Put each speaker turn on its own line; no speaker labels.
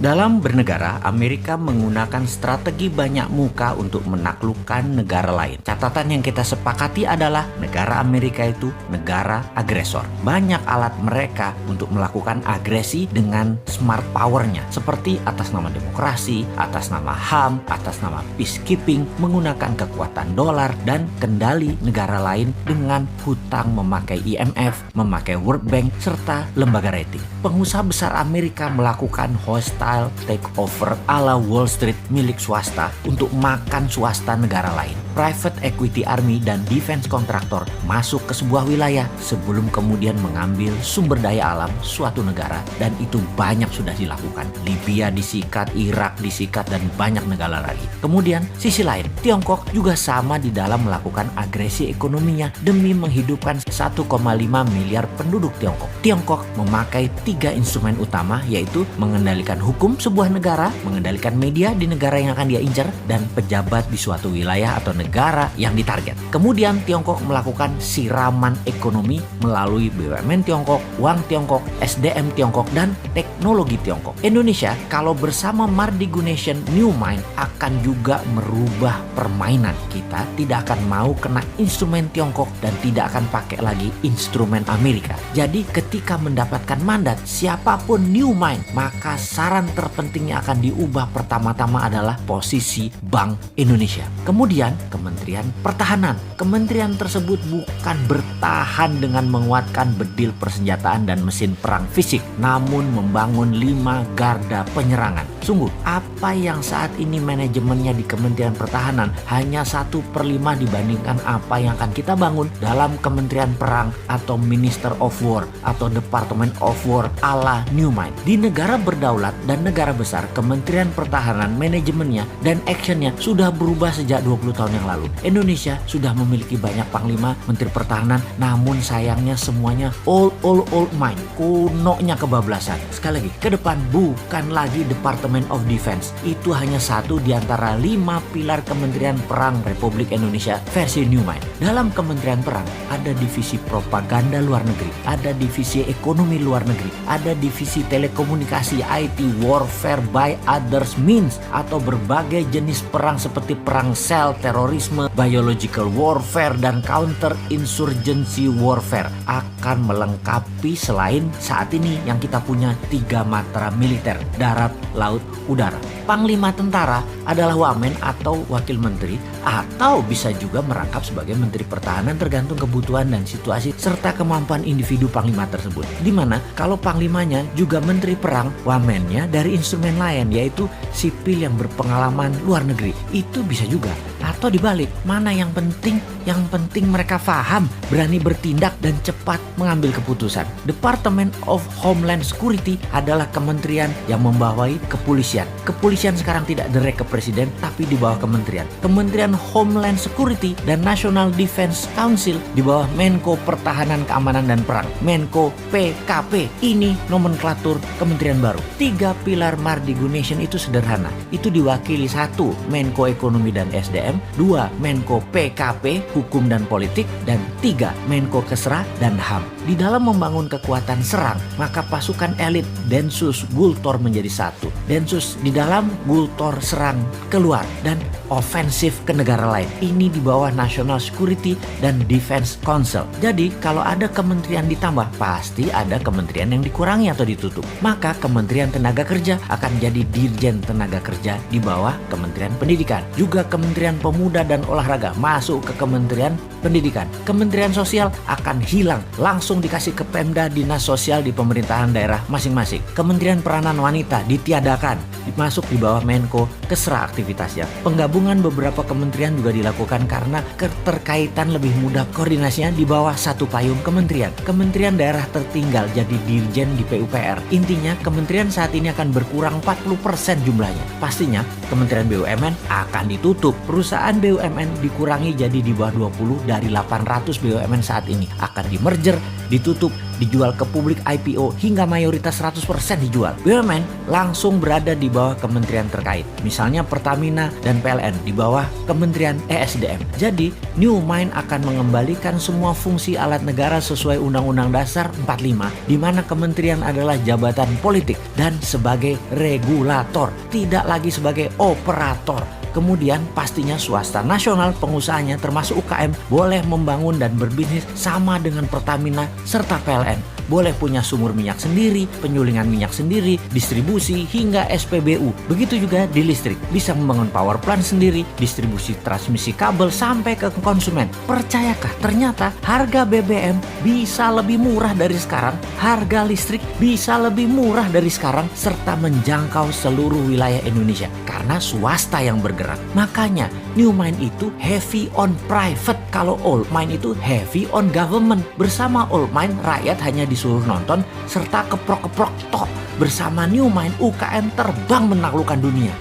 Dalam bernegara, Amerika menggunakan strategi banyak muka untuk menaklukkan negara lain. Catatan yang kita sepakati adalah negara Amerika itu negara agresor. Banyak alat mereka untuk melakukan agresi dengan smart power-nya, seperti atas nama demokrasi, atas nama HAM, atas nama peacekeeping, menggunakan kekuatan dolar dan kendali negara lain dengan hutang memakai IMF, memakai World Bank, serta lembaga rating. Pengusaha besar Amerika melakukan hostile takeover ala Wall Street milik swasta untuk makan swasta negara lain. Private equity army dan defense kontraktor masuk ke sebuah wilayah sebelum kemudian mengambil sumber daya alam suatu negara, dan itu banyak sudah dilakukan. Libya disikat, Irak disikat, dan banyak negara lagi. Kemudian sisi lain, Tiongkok juga sama di dalam melakukan agresi ekonominya demi menghidupkan 1,5 miliar penduduk Tiongkok. Tiongkok memakai 3 instrumen utama, yaitu mengendalikan hukum sebuah negara, mengendalikan media di negara yang akan dia incar, dan pejabat di suatu wilayah atau negara yang ditarget. Kemudian Tiongkok melakukan siraman ekonomi melalui BUMN Tiongkok, uang Tiongkok, SDM Tiongkok, dan teknologi Tiongkok. Indonesia kalau bersama Mardigu Nation New Mind akan juga merubah permainan. Kita tidak akan mau kena instrumen Tiongkok dan tidak akan pakai lagi instrumen Amerika. Jadi ketika mendapatkan mandat siapapun New Mind, maka saran terpentingnya akan diubah pertama-tama adalah posisi Bank Indonesia. Kemudian Kementerian Pertahanan. Kementerian tersebut bukan bertahan dengan menguatkan bedil persenjataan dan mesin perang fisik, namun membangun 5 garda penyerangan. Sungguh, apa yang saat ini manajemennya di Kementerian Pertahanan hanya 1/5 dibandingkan apa yang akan kita bangun dalam Kementerian Perang atau Minister of War atau Department of War ala New Mind. Di negara berdaulat dan negara besar, Kementerian Pertahanan manajemennya dan actionnya sudah berubah sejak 20 tahun yang lalu. Indonesia sudah memiliki banyak panglima, menteri pertahanan, namun sayangnya semuanya old mind, kunonya kebablasan. Sekali lagi, ke depan bukan lagi Department of Defense. Itu hanya satu di antara 5 pilar Kementerian Perang Republik Indonesia versi New Mind. Dalam Kementerian Perang ada divisi propaganda luar negeri, ada divisi ekonomi luar negeri, ada divisi telekomunikasi, IT, warfare by others means, atau berbagai jenis perang seperti perang sel, terorisme, biological warfare, dan counter insurgency warfare akan melengkapi selain saat ini yang kita punya 3 matra militer, darat, laut, udara. Panglima tentara adalah wamen atau wakil menteri, atau bisa juga merangkap sebagai menteri pertahanan tergantung kebutuhan dan situasi serta kemampuan individu panglima tersebut. Dimana kalau panglimanya juga menteri perang, wamennya dari instrumen lain yaitu sipil yang berpengalaman luar negeri. Itu bisa juga. Atau dibalik, mana yang penting? Yang penting mereka paham, berani bertindak, dan cepat mengambil keputusan. Department of Homeland Security adalah kementerian yang membawahi kepolisian. Kepolisian sekarang tidak direct ke presiden, tapi di bawah kementerian. Kementerian Homeland Security dan National Defense Council di bawah Menko Pertahanan, Keamanan, dan Perang, Menko PKP. Ini nomenklatur kementerian baru. 3 pilar Mardigu Nation itu sederhana. Itu diwakili 1 Menko Ekonomi dan SDM, 2 Menko PKP, Hukum dan Politik, dan 3 Menko Kesra dan HAM. Di dalam membangun kekuatan serang, maka pasukan elit Densus Gultor menjadi 1. Densus di dalam, Gultor serang keluar, dan ofensif ke negara lain. Ini di bawah National Security dan Defense Council. Jadi kalau ada kementerian ditambah, pasti ada kementerian yang dikurangi atau ditutup. Maka Kementerian Tenaga Kerja akan jadi Dirjen Tenaga Kerja di bawah Kementerian Pendidikan. Juga Kementerian Pemuda dan Olahraga masuk ke Kementerian Pendidikan. Kementerian Sosial akan hilang, langsung dikasih ke Pemda, dinas sosial di pemerintahan daerah masing-masing. Kementerian Peranan Wanita ditiadakan, masuk di bawah Menko Kesra aktivitasnya. Penggabungan beberapa kementerian juga dilakukan karena keterkaitan lebih mudah koordinasinya di bawah satu payung kementerian. Kementerian daerah tertinggal jadi dirjen di PUPR. Intinya kementerian saat ini akan berkurang 40% jumlahnya. Pastinya Kementerian BUMN akan ditutup. Perusahaan BUMN dikurangi jadi di bawah 20 dari 800 BUMN saat ini. Akan di merger, ditutup, dijual ke publik IPO hingga mayoritas 100% dijual. BUMN langsung berada di bawah kementerian terkait. Misalnya Pertamina dan PLN di bawah Kementerian ESDM. Jadi, New Mind akan mengembalikan semua fungsi alat negara sesuai Undang-Undang Dasar 45, di mana kementerian adalah jabatan politik dan sebagai regulator, tidak lagi sebagai operator. Kemudian pastinya swasta nasional pengusahanya termasuk UKM boleh membangun dan berbisnis sama dengan Pertamina serta PLN. Boleh punya sumur minyak sendiri, penyulingan minyak sendiri, distribusi hingga SPBU. Begitu juga di listrik, bisa membangun power plant sendiri, distribusi transmisi kabel sampai ke konsumen. Percayakah ternyata harga BBM bisa lebih murah dari sekarang, harga listrik bisa lebih murah dari sekarang, serta menjangkau seluruh wilayah Indonesia karena swasta yang bergerak. Makanya New Mind itu heavy on private, kalau Old Mind itu heavy on government. Bersama Old Mind rakyat hanya disuruh nonton serta keprok-keprok tok. Bersama New Mind UKM terbang menaklukkan dunia.